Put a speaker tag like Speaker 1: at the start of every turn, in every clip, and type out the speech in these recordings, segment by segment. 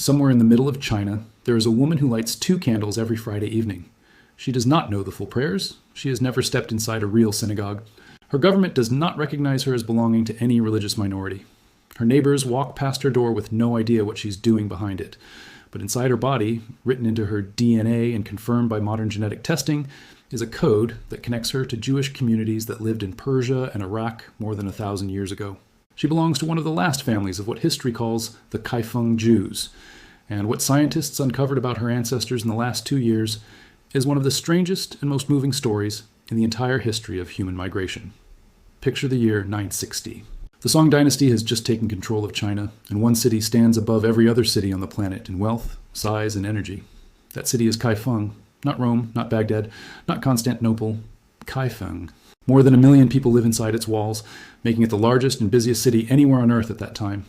Speaker 1: Somewhere in the middle of China, there is a woman who lights 2 candles every Friday evening. She does not know the full prayers. She has never stepped inside a real synagogue. Her government does not recognize her as belonging to any religious minority. Her neighbors walk past her door with no idea what she's doing behind it. But inside her body, written into her DNA and confirmed by modern genetic testing, is a code that connects her to Jewish communities that lived in Persia and Iraq more than 1,000 years ago. She belongs to one of the last families of what history calls the Kaifeng Jews. And what scientists uncovered about her ancestors in the last 2 years is one of the strangest and most moving stories in the entire history of human migration. Picture the year 960. The Song dynasty has just taken control of China, and one city stands above every other city on the planet in wealth, size, and energy. That city is Kaifeng. Not Rome, not Baghdad, not Constantinople, Kaifeng. More than 1 million people live inside its walls, making it the largest and busiest city anywhere on Earth at that time.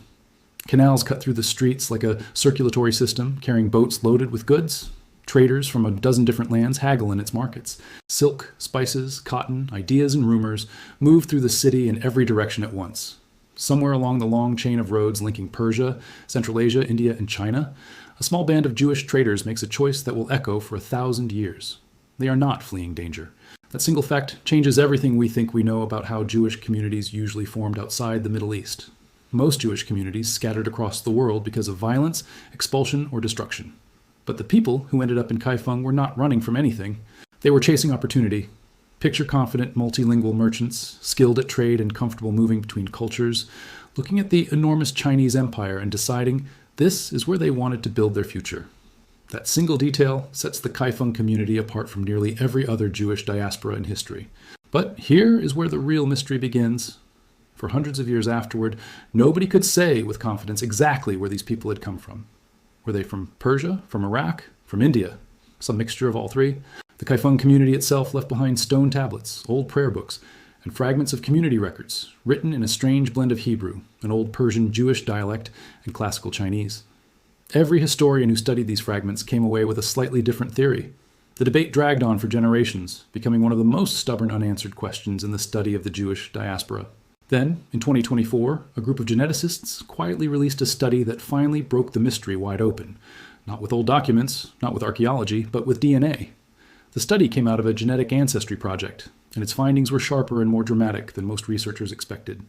Speaker 1: Canals cut through the streets like a circulatory system, carrying boats loaded with goods. Traders from a dozen different lands haggle in its markets. Silk, spices, cotton, ideas, and rumors move through the city in every direction at once. Somewhere along the long chain of roads linking Persia, Central Asia, India, and China, a small band of Jewish traders makes a choice that will echo for 1,000 years. They are not fleeing danger. That single fact changes everything we think we know about how Jewish communities usually formed outside the Middle East. Most Jewish communities scattered across the world because of violence, expulsion, or destruction. But the people who ended up in Kaifeng were not running from anything. They were chasing opportunity. Picture-confident, multilingual merchants, skilled at trade and comfortable moving between cultures, looking at the enormous Chinese empire and deciding this is where they wanted to build their future. That single detail sets the Kaifeng community apart from nearly every other Jewish diaspora in history. But here is where the real mystery begins. For hundreds of years afterward, nobody could say with confidence exactly where these people had come from. Were they from Persia, from Iraq, from India? Some mixture of all three? The Kaifeng community itself left behind stone tablets, old prayer books, and fragments of community records, written in a strange blend of Hebrew, an old Persian Jewish dialect, and classical Chinese. Every historian who studied these fragments came away with a slightly different theory. The debate dragged on for generations, becoming one of the most stubborn unanswered questions in the study of the Jewish diaspora. Then, in 2024, a group of geneticists quietly released a study that finally broke the mystery wide open. Not with old documents, not with archaeology, but with DNA. The study came out of a genetic ancestry project, and its findings were sharper and more dramatic than most researchers expected.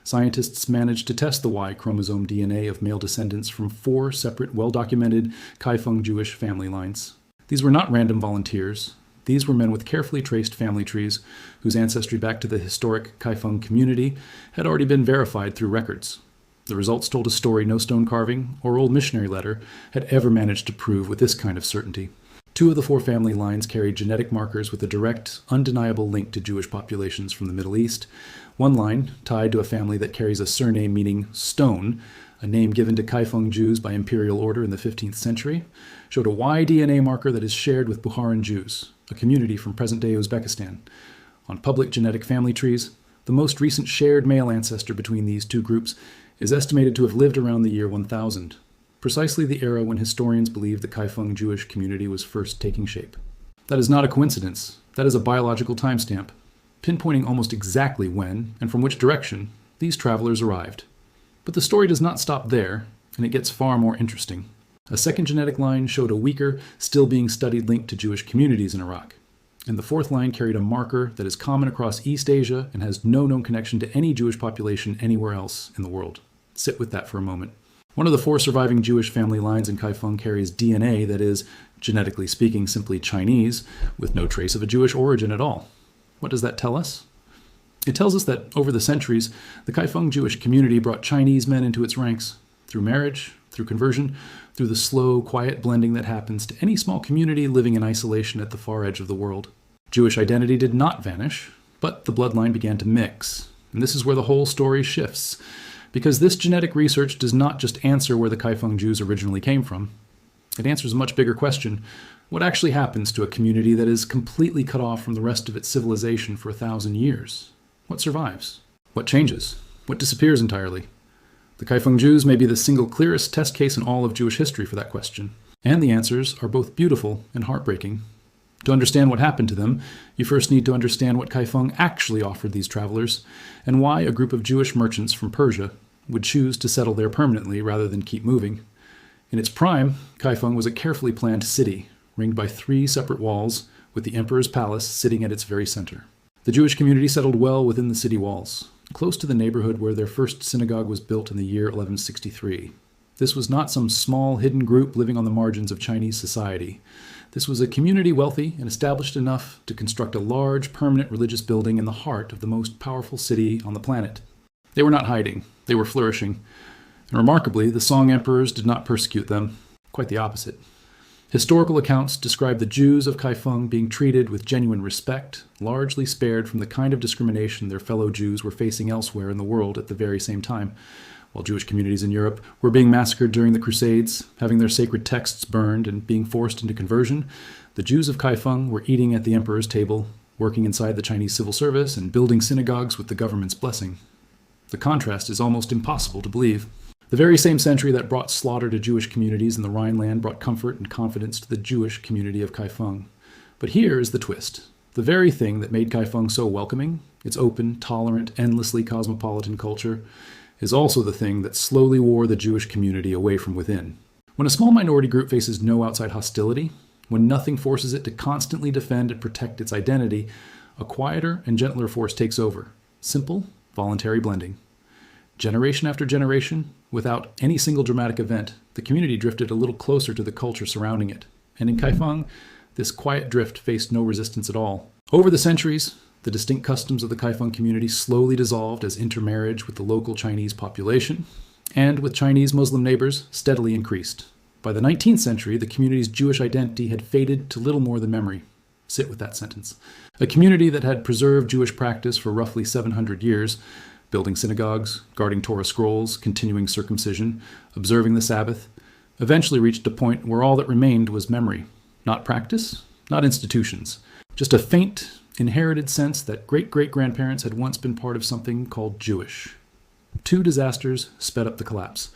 Speaker 1: Scientists managed to test the Y chromosome DNA of male descendants from 4 separate, well-documented Kaifeng Jewish family lines. These were not random volunteers. These were men with carefully traced family trees, whose ancestry back to the historic Kaifeng community had already been verified through records. The results told a story no stone carving or old missionary letter had ever managed to prove with this kind of certainty. 2 of the 4 family lines carried genetic markers with a direct, undeniable link to Jewish populations from the Middle East. One line, tied to a family that carries a surname meaning stone, a name given to Kaifeng Jews by imperial order in the 15th century, showed a Y DNA marker that is shared with Bukharan Jews, a community from present-day Uzbekistan. On public genetic family trees, the most recent shared male ancestor between these 2 groups is estimated to have lived around the year 1000, precisely the era when historians believe the Kaifeng Jewish community was first taking shape. That is not a coincidence. That is a biological timestamp, pinpointing almost exactly when and from which direction these travelers arrived. But the story does not stop there, and it gets far more interesting. A second genetic line showed a weaker, still being studied link to Jewish communities in Iraq. And the 4th line carried a marker that is common across East Asia and has no known connection to any Jewish population anywhere else in the world. Sit with that for a moment. One of the 4 surviving Jewish family lines in Kaifeng carries DNA that is, genetically speaking, simply Chinese, with no trace of a Jewish origin at all. What does that tell us? It tells us that, over the centuries, the Kaifeng Jewish community brought Chinese men into its ranks, through marriage, through conversion, through the slow, quiet blending that happens to any small community living in isolation at the far edge of the world. Jewish identity did not vanish, but the bloodline began to mix. And this is where the whole story shifts, because this genetic research does not just answer where the Kaifeng Jews originally came from. It answers a much bigger question. What actually happens to a community that is completely cut off from the rest of its civilization for 1,000 years? What survives? What changes? What disappears entirely? The Kaifeng Jews may be the single clearest test case in all of Jewish history for that question. And the answers are both beautiful and heartbreaking. To understand what happened to them, you first need to understand what Kaifeng actually offered these travelers, and why a group of Jewish merchants from Persia would choose to settle there permanently rather than keep moving. In its prime, Kaifeng was a carefully planned city, ringed by 3 separate walls, with the emperor's palace sitting at its very center. The Jewish community settled well within the city walls, close to the neighborhood where their first synagogue was built in the year 1163. This was not some small, hidden group living on the margins of Chinese society. This was a community wealthy and established enough to construct a large, permanent religious building in the heart of the most powerful city on the planet. They were not hiding. They were flourishing. And remarkably, the Song emperors did not persecute them. Quite the opposite. Historical accounts describe the Jews of Kaifeng being treated with genuine respect, largely spared from the kind of discrimination their fellow Jews were facing elsewhere in the world at the very same time. While Jewish communities in Europe were being massacred during the Crusades, having their sacred texts burned and being forced into conversion, the Jews of Kaifeng were eating at the emperor's table, working inside the Chinese civil service, and building synagogues with the government's blessing. The contrast is almost impossible to believe. The very same century that brought slaughter to Jewish communities in the Rhineland brought comfort and confidence to the Jewish community of Kaifeng. But here is the twist. The very thing that made Kaifeng so welcoming, its open, tolerant, endlessly cosmopolitan culture, is also the thing that slowly wore the Jewish community away from within. When a small minority group faces no outside hostility, when nothing forces it to constantly defend and protect its identity, a quieter and gentler force takes over. Simple, voluntary blending. Generation after generation, without any single dramatic event, the community drifted a little closer to the culture surrounding it. And in Kaifeng, this quiet drift faced no resistance at all. Over the centuries, the distinct customs of the Kaifeng community slowly dissolved as intermarriage with the local Chinese population, and with Chinese Muslim neighbors steadily increased. By the 19th century, the community's Jewish identity had faded to little more than memory. Sit with that sentence. A community that had preserved Jewish practice for roughly 700 years, building synagogues, guarding Torah scrolls, continuing circumcision, observing the Sabbath, eventually reached a point where all that remained was memory. Not practice, not institutions. Just a faint, inherited sense that great-great-grandparents had once been part of something called Jewish. 2 disasters sped up the collapse.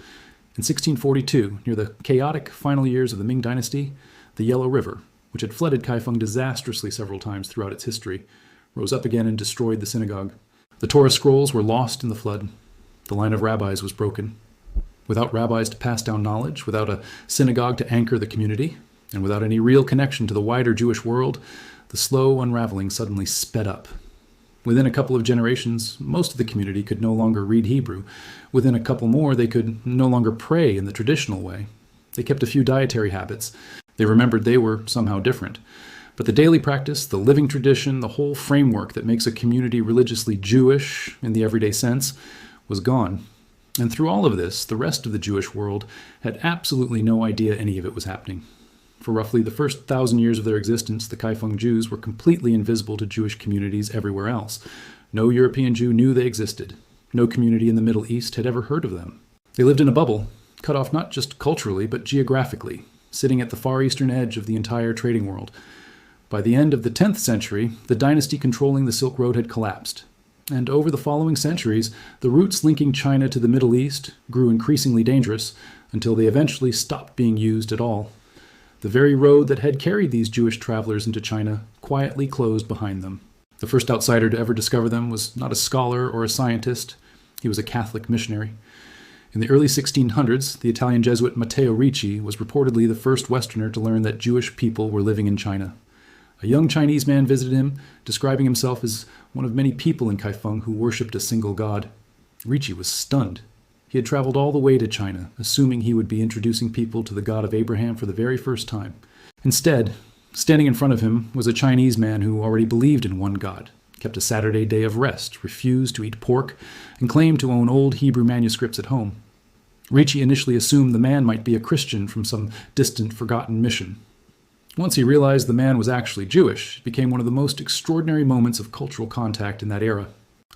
Speaker 1: In 1642, near the chaotic final years of the Ming Dynasty, the Yellow River, which had flooded Kaifeng disastrously several times throughout its history, rose up again and destroyed the synagogue. The Torah scrolls were lost in the flood. The line of rabbis was broken. Without rabbis to pass down knowledge, without a synagogue to anchor the community, and without any real connection to the wider Jewish world, the slow unraveling suddenly sped up. Within a couple of generations, most of the community could no longer read Hebrew. Within a couple more, they could no longer pray in the traditional way. They kept a few dietary habits. They remembered they were somehow different. But the daily practice, the living tradition, the whole framework that makes a community religiously Jewish in the everyday sense was gone. And through all of this, the rest of the Jewish world had absolutely no idea any of it was happening. For roughly the first 1,000 years of their existence, the Kaifeng Jews were completely invisible to Jewish communities everywhere else. No European Jew knew they existed. No community in the Middle East had ever heard of them. They lived in a bubble, cut off not just culturally, but geographically, sitting at the far eastern edge of the entire trading world. By the end of the 10th century, the dynasty controlling the Silk Road had collapsed. And over the following centuries, the routes linking China to the Middle East grew increasingly dangerous until they eventually stopped being used at all. The very road that had carried these Jewish travelers into China quietly closed behind them. The first outsider to ever discover them was not a scholar or a scientist. He was a Catholic missionary. In the early 1600s, the Italian Jesuit Matteo Ricci was reportedly the first Westerner to learn that Jewish people were living in China. A young Chinese man visited him, describing himself as one of many people in Kaifeng who worshipped a single god. Ricci was stunned. He had traveled all the way to China, assuming he would be introducing people to the God of Abraham for the very first time. Instead, standing in front of him was a Chinese man who already believed in one God, kept a Saturday day of rest, refused to eat pork, and claimed to own old Hebrew manuscripts at home. Ricci initially assumed the man might be a Christian from some distant, forgotten mission. Once he realized the man was actually Jewish, it became one of the most extraordinary moments of cultural contact in that era.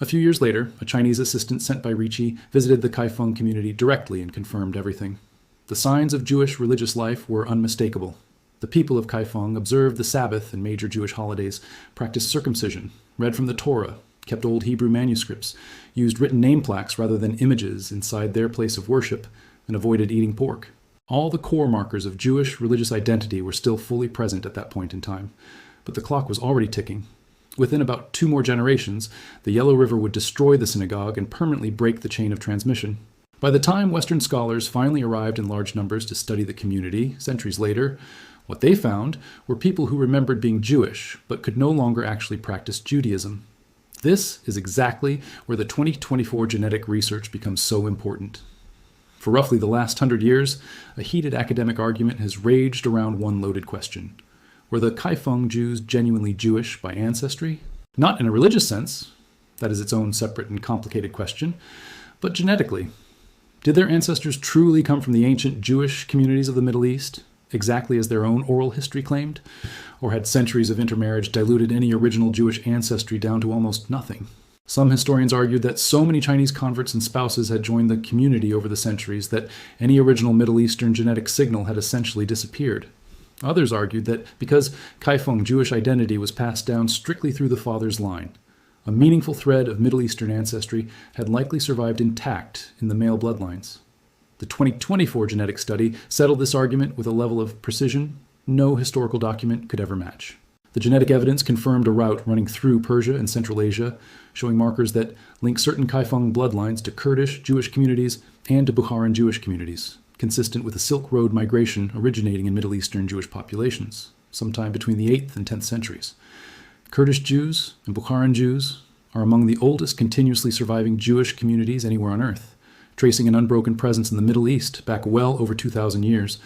Speaker 1: A few years later, a Chinese assistant sent by Ricci visited the Kaifeng community directly and confirmed everything. The signs of Jewish religious life were unmistakable. The people of Kaifeng observed the Sabbath and major Jewish holidays, practiced circumcision, read from the Torah, kept old Hebrew manuscripts, used written name plaques rather than images inside their place of worship, and avoided eating pork. All the core markers of Jewish religious identity were still fully present at that point in time, but the clock was already ticking. Within about 2 more generations, the Yellow River would destroy the synagogue and permanently break the chain of transmission. By the time Western scholars finally arrived in large numbers to study the community, centuries later, what they found were people who remembered being Jewish, but could no longer actually practice Judaism. This is exactly where the 2024 genetic research becomes so important. For roughly the last 100 years, a heated academic argument has raged around one loaded question. Were the Kaifeng Jews genuinely Jewish by ancestry? Not in a religious sense, that is its own separate and complicated question, but genetically. Did their ancestors truly come from the ancient Jewish communities of the Middle East, exactly as their own oral history claimed? Or had centuries of intermarriage diluted any original Jewish ancestry down to almost nothing? Some historians argued that so many Chinese converts and spouses had joined the community over the centuries that any original Middle Eastern genetic signal had essentially disappeared. Others argued that because Kaifeng Jewish identity was passed down strictly through the father's line, a meaningful thread of Middle Eastern ancestry had likely survived intact in the male bloodlines. The 2024 genetic study settled this argument with a level of precision no historical document could ever match. The genetic evidence confirmed a route running through Persia and Central Asia, showing markers that link certain Kaifeng bloodlines to Kurdish Jewish communities and to Bukharan Jewish communities, consistent with a Silk Road migration originating in Middle Eastern Jewish populations, sometime between the 8th and 10th centuries. Kurdish Jews and Bukharan Jews are among the oldest continuously surviving Jewish communities anywhere on Earth, tracing an unbroken presence in the Middle East back well over 2,000 years,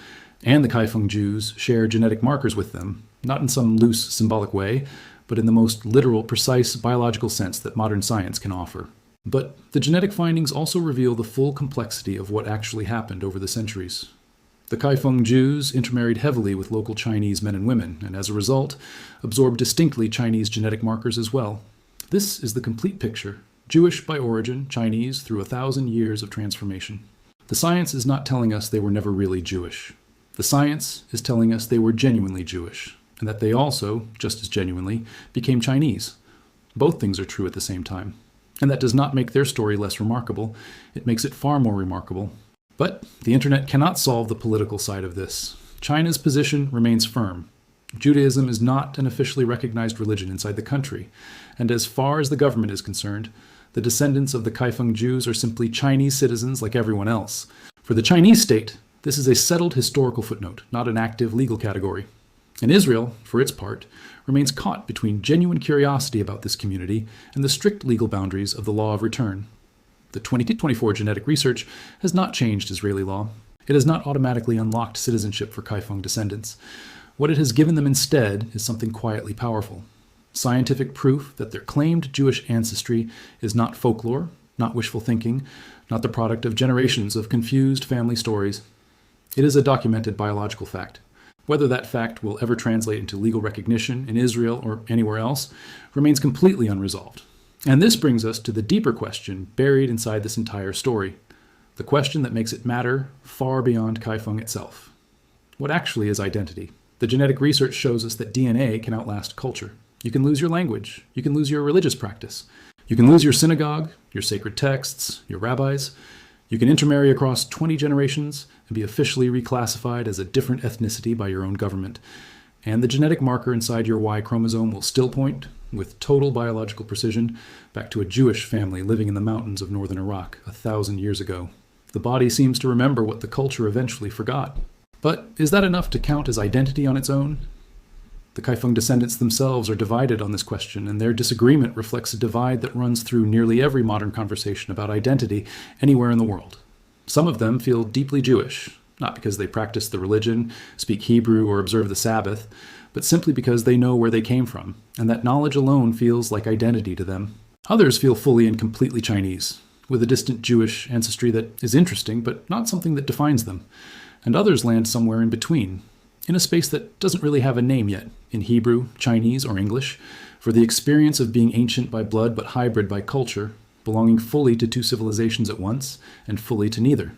Speaker 1: and the Kaifeng Jews share genetic markers with them, not in some loose symbolic way, but in the most literal, precise biological sense that modern science can offer. But the genetic findings also reveal the full complexity of what actually happened over the centuries. The Kaifeng Jews intermarried heavily with local Chinese men and women, and as a result, absorbed distinctly Chinese genetic markers as well. This is the complete picture, Jewish by origin, Chinese through 1,000 years of transformation. The science is not telling us they were never really Jewish. The science is telling us they were genuinely Jewish, and that they also, just as genuinely, became Chinese. Both things are true at the same time. And that does not make their story less remarkable. It makes it far more remarkable. But the internet cannot solve the political side of this. China's position remains firm. Judaism is not an officially recognized religion inside the country, and as far as the government is concerned, the descendants of the Kaifeng Jews are simply Chinese citizens like everyone else. For the Chinese state, this is a settled historical footnote, not an active legal category. And Israel, for its part, remains caught between genuine curiosity about this community and the strict legal boundaries of the law of return. The 2024 genetic research has not changed Israeli law. It has not automatically unlocked citizenship for Kaifeng descendants. What it has given them instead is something quietly powerful. Scientific proof that their claimed Jewish ancestry is not folklore, not wishful thinking, not the product of generations of confused family stories. It is a documented biological fact. Whether that fact will ever translate into legal recognition in Israel or anywhere else remains completely unresolved. And this brings us to the deeper question buried inside this entire story, the question that makes it matter far beyond Kaifeng itself. What actually is identity? The genetic research shows us that DNA can outlast culture. You can lose your language. You can lose your religious practice. You can lose your synagogue, your sacred texts, your rabbis. You can intermarry across 20 generations and be officially reclassified as a different ethnicity by your own government. And the genetic marker inside your Y chromosome will still point, with total biological precision, back to a Jewish family living in the mountains of northern Iraq 1,000 years ago. The body seems to remember what the culture eventually forgot. But is that enough to count as identity on its own? The Kaifeng descendants themselves are divided on this question, and their disagreement reflects a divide that runs through nearly every modern conversation about identity anywhere in the world. Some of them feel deeply Jewish, not because they practice the religion, speak Hebrew, or observe the Sabbath, but simply because they know where they came from, and that knowledge alone feels like identity to them. Others feel fully and completely Chinese, with a distant Jewish ancestry that is interesting, but not something that defines them. And others land somewhere in between, in a space that doesn't really have a name yet, in Hebrew, Chinese, or English, for the experience of being ancient by blood but hybrid by culture, belonging fully to two civilizations at once, and fully to neither.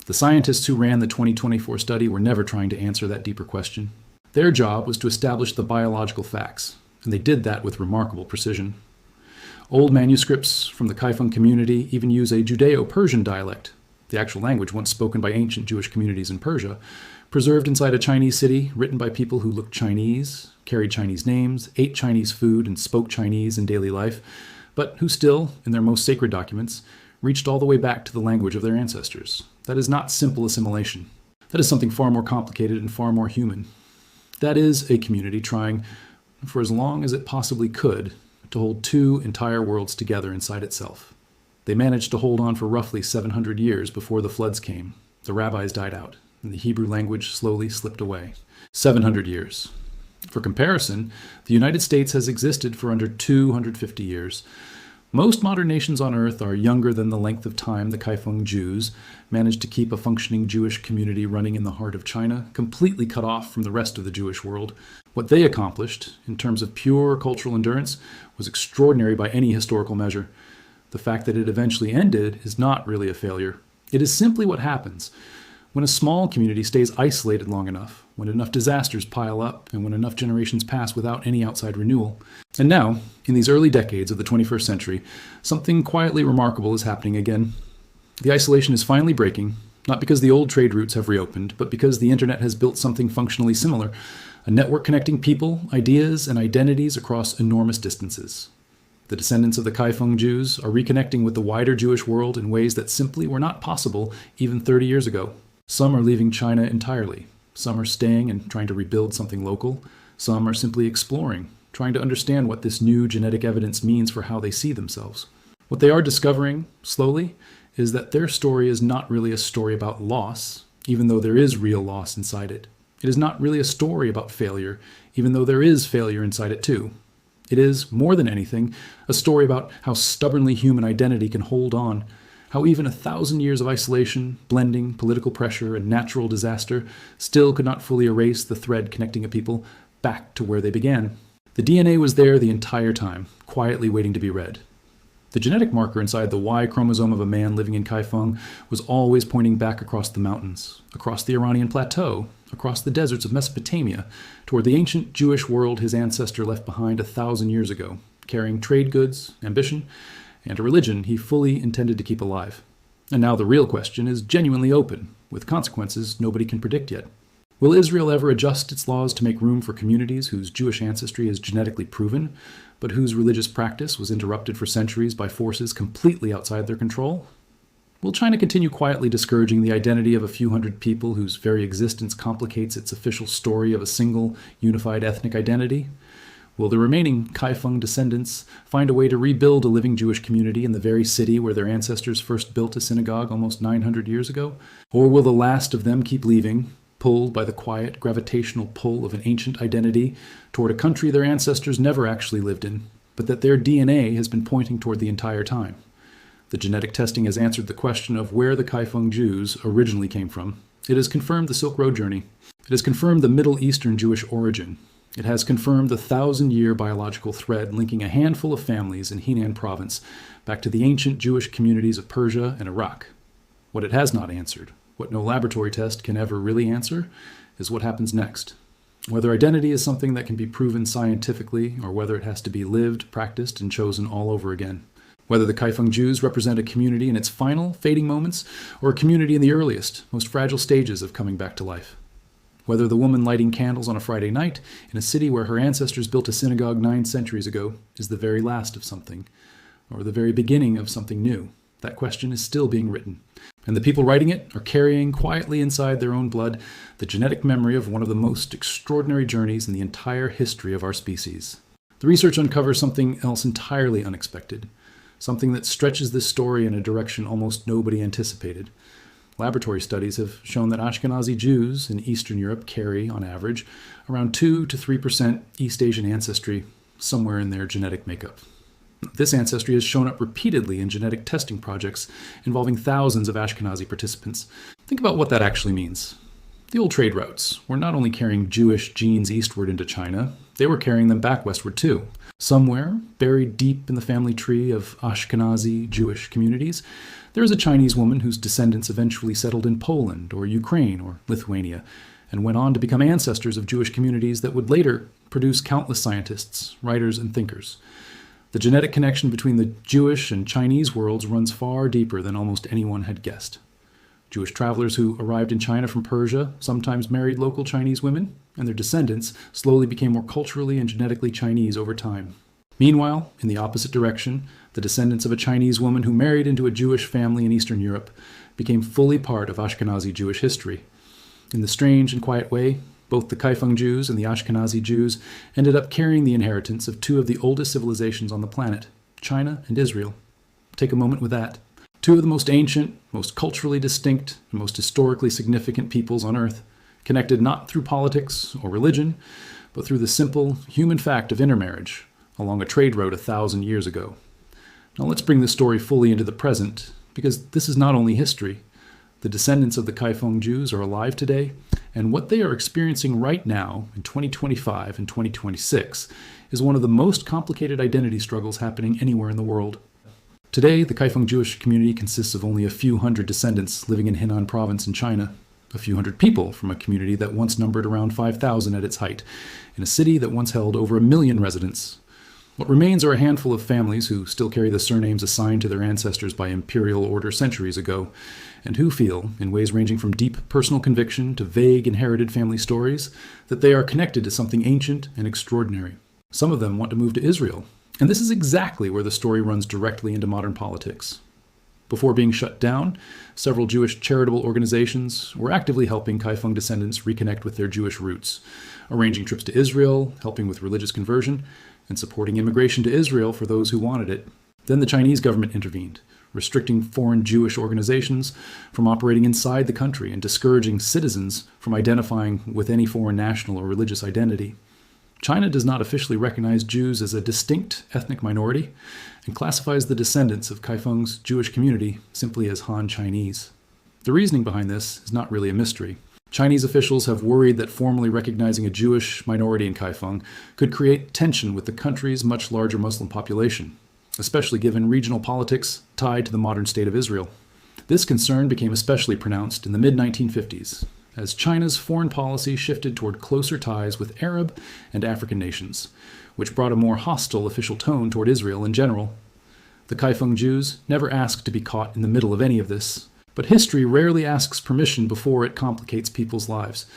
Speaker 1: The scientists who ran the 2024 study were never trying to answer that deeper question. Their job was to establish the biological facts, and they did that with remarkable precision. Old manuscripts from the Kaifeng community even use a Judeo-Persian dialect, the actual language once spoken by ancient Jewish communities in Persia, preserved inside a Chinese city, written by people who looked Chinese, carried Chinese names, ate Chinese food, and spoke Chinese in daily life, but who still, in their most sacred documents, reached all the way back to the language of their ancestors. That is not simple assimilation. That is something far more complicated and far more human. That is a community trying, for as long as it possibly could, to hold two entire worlds together inside itself. They managed to hold on for roughly 700 years before the floods came. The rabbis died out, and the Hebrew language slowly slipped away. 700 years. For comparison, the United States has existed for under 250 years. Most modern nations on Earth are younger than the length of time the Kaifeng Jews managed to keep a functioning Jewish community running in the heart of China, completely cut off from the rest of the Jewish world. What they accomplished, in terms of pure cultural endurance, was extraordinary by any historical measure. The fact that it eventually ended is not really a failure. It is simply what happens when a small community stays isolated long enough, when enough disasters pile up, and when enough generations pass without any outside renewal. And now, in these early decades of the 21st century, something quietly remarkable is happening again. The isolation is finally breaking, not because the old trade routes have reopened, but because the internet has built something functionally similar, a network connecting people, ideas, and identities across enormous distances. The descendants of the Kaifeng Jews are reconnecting with the wider Jewish world in ways that simply were not possible even 30 years ago. Some are leaving China entirely. Some are staying and trying to rebuild something local. Some are simply exploring, trying to understand what this new genetic evidence means for how they see themselves. What they are discovering, slowly, is that their story is not really a story about loss, even though there is real loss inside it. It is not really a story about failure, even though there is failure inside it too. It is, more than anything, a story about how stubbornly human identity can hold on, how even 1,000 years of isolation, blending, political pressure, and natural disaster still could not fully erase the thread connecting a people back to where they began. The DNA was there the entire time, quietly waiting to be read. The genetic marker inside the Y chromosome of a man living in Kaifeng was always pointing back across the mountains, across the Iranian plateau, across the deserts of Mesopotamia, toward the ancient Jewish world his ancestor left behind 1,000 years ago, carrying trade goods, ambition, and a religion he fully intended to keep alive. And now the real question is genuinely open, with consequences nobody can predict yet. Will Israel ever adjust its laws to make room for communities whose Jewish ancestry is genetically proven, but whose religious practice was interrupted for centuries by forces completely outside their control? Will China continue quietly discouraging the identity of a few hundred people whose very existence complicates its official story of a single, unified ethnic identity? Will the remaining Kaifeng descendants find a way to rebuild a living Jewish community in the very city where their ancestors first built a synagogue almost 900 years ago? Or will the last of them keep leaving, pulled by the quiet, gravitational pull of an ancient identity toward a country their ancestors never actually lived in, but that their DNA has been pointing toward the entire time? The genetic testing has answered the question of where the Kaifeng Jews originally came from. It has confirmed the Silk Road journey. It has confirmed the Middle Eastern Jewish origin. It has confirmed the 1,000-year biological thread linking a handful of families in Henan province back to the ancient Jewish communities of Persia and Iraq. What it has not answered, what no laboratory test can ever really answer, is what happens next. Whether identity is something that can be proven scientifically, or whether it has to be lived, practiced, and chosen all over again. Whether the Kaifeng Jews represent a community in its final, fading moments, or a community in the earliest, most fragile stages of coming back to life. Whether the woman lighting candles on a Friday night in a city where her ancestors built a synagogue 9 centuries ago is the very last of something, or the very beginning of something new. That question is still being written. And the people writing it are carrying quietly inside their own blood the genetic memory of one of the most extraordinary journeys in the entire history of our species. The research uncovers something else entirely unexpected, something that stretches this story in a direction almost nobody anticipated. Laboratory studies have shown that Ashkenazi Jews in Eastern Europe carry, on average, around 2 to 3% East Asian ancestry somewhere in their genetic makeup. This ancestry has shown up repeatedly in genetic testing projects involving thousands of Ashkenazi participants. Think about what that actually means. The old trade routes were not only carrying Jewish genes eastward into China, they were carrying them back westward too. Somewhere, buried deep in the family tree of Ashkenazi Jewish communities, there is a Chinese woman whose descendants eventually settled in Poland or Ukraine or Lithuania, and went on to become ancestors of Jewish communities that would later produce countless scientists, writers, and thinkers. The genetic connection between the Jewish and Chinese worlds runs far deeper than almost anyone had guessed. Jewish travelers who arrived in China from Persia sometimes married local Chinese women, and their descendants slowly became more culturally and genetically Chinese over time. Meanwhile, in the opposite direction, the descendants of a Chinese woman who married into a Jewish family in Eastern Europe became fully part of Ashkenazi Jewish history. In the strange and quiet way, both the Kaifeng Jews and the Ashkenazi Jews ended up carrying the inheritance of two of the oldest civilizations on the planet, China and Israel. Take a moment with that. Two of the most ancient, most culturally distinct, and most historically significant peoples on Earth, connected not through politics or religion, but through the simple human fact of intermarriage along a trade route 1,000 years ago. Now let's bring this story fully into the present, because this is not only history. The descendants of the Kaifeng Jews are alive today, and what they are experiencing right now in 2025 and 2026 is one of the most complicated identity struggles happening anywhere in the world. Today, the Kaifeng Jewish community consists of only a few hundred descendants living in Henan province in China, a few hundred people from a community that once numbered around 5,000 at its height, in a city that once held over 1 million residents. What remains are a handful of families who still carry the surnames assigned to their ancestors by imperial order centuries ago, and who feel, in ways ranging from deep personal conviction to vague inherited family stories, that they are connected to something ancient and extraordinary. Some of them want to move to Israel, and this is exactly where the story runs directly into modern politics. Before being shut down, several Jewish charitable organizations were actively helping Kaifeng descendants reconnect with their Jewish roots, arranging trips to Israel, helping with religious conversion, and supporting immigration to Israel for those who wanted it. Then the Chinese government intervened, restricting foreign Jewish organizations from operating inside the country and discouraging citizens from identifying with any foreign national or religious identity. China does not officially recognize Jews as a distinct ethnic minority and classifies the descendants of Kaifeng's Jewish community simply as Han Chinese. The reasoning behind this is not really a mystery. Chinese officials have worried that formally recognizing a Jewish minority in Kaifeng could create tension with the country's much larger Muslim population, especially given regional politics tied to the modern state of Israel. This concern became especially pronounced in the mid-1950s, as China's foreign policy shifted toward closer ties with Arab and African nations, which brought a more hostile official tone toward Israel in general. The Kaifeng Jews never asked to be caught in the middle of any of this, but history rarely asks permission before it complicates people's lives.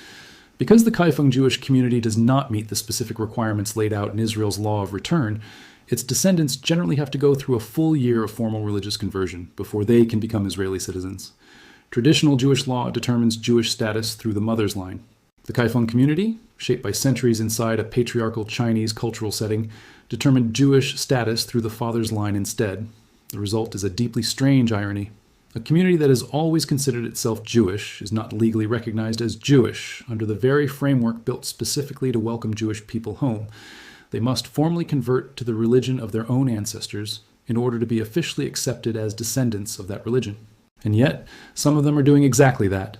Speaker 1: Because the Kaifeng Jewish community does not meet the specific requirements laid out in Israel's law of return, its descendants generally have to go through a full year of formal religious conversion before they can become Israeli citizens. Traditional Jewish law determines Jewish status through the mother's line. The Kaifeng community, shaped by centuries inside a patriarchal Chinese cultural setting, determined Jewish status through the father's line instead. The result is a deeply strange irony. A community that has always considered itself Jewish is not legally recognized as Jewish under the very framework built specifically to welcome Jewish people home. They must formally convert to the religion of their own ancestors in order to be officially accepted as descendants of that religion. And yet, some of them are doing exactly that.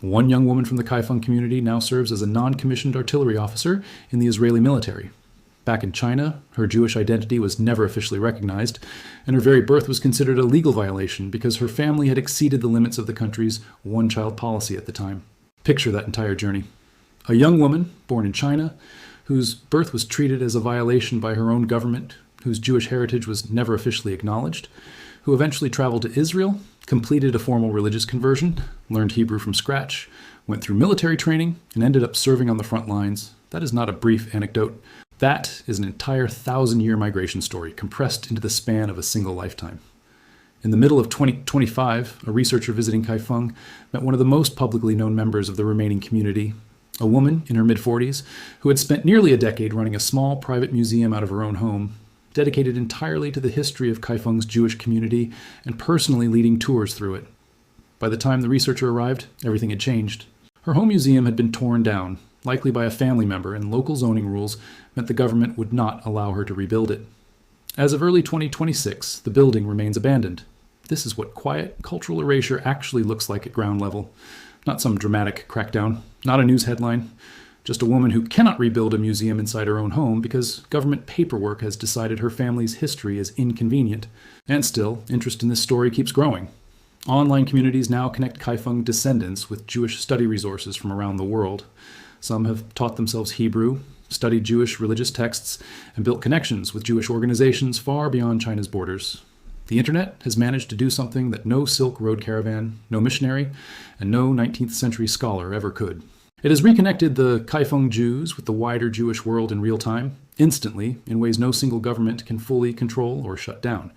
Speaker 1: One young woman from the Kaifeng community now serves as a non-commissioned artillery officer in the Israeli military. Back in China, her Jewish identity was never officially recognized, and her very birth was considered a legal violation because her family had exceeded the limits of the country's one-child policy at the time. Picture that entire journey. A young woman, born in China, whose birth was treated as a violation by her own government, whose Jewish heritage was never officially acknowledged, who eventually traveled to Israel, completed a formal religious conversion, learned Hebrew from scratch, went through military training, and ended up serving on the front lines. That is not a brief anecdote. That is an entire 1,000-year migration story compressed into the span of a single lifetime. In the middle of 2025, a researcher visiting Kaifeng met one of the most publicly known members of the remaining community, a woman in her mid-40s who had spent nearly a decade running a small private museum out of her own home, dedicated entirely to the history of Kaifeng's Jewish community and personally leading tours through it. By the time the researcher arrived, everything had changed. Her home museum had been torn down, likely by a family member, and local zoning rules meant the government would not allow her to rebuild it. As of early 2026, the building remains abandoned. This is what quiet cultural erasure actually looks like at ground level. Not some dramatic crackdown, not a news headline, just a woman who cannot rebuild a museum inside her own home because government paperwork has decided her family's history is inconvenient. And still, interest in this story keeps growing. Online communities now connect Kaifeng descendants with Jewish study resources from around the world. Some have taught themselves Hebrew, studied Jewish religious texts, and built connections with Jewish organizations far beyond China's borders. The internet has managed to do something that no Silk Road caravan, no missionary, and no 19th century scholar ever could. It has reconnected the Kaifeng Jews with the wider Jewish world in real time, instantly, in ways no single government can fully control or shut down.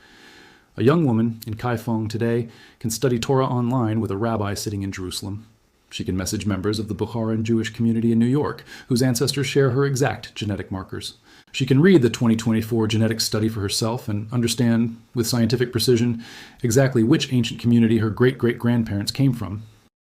Speaker 1: A young woman in Kaifeng today can study Torah online with a rabbi sitting in Jerusalem. She can message members of the Bukharan Jewish community in New York, whose ancestors share her exact genetic markers. She can read the 2024 genetic study for herself and understand, with scientific precision, exactly which ancient community her great-great-grandparents came from,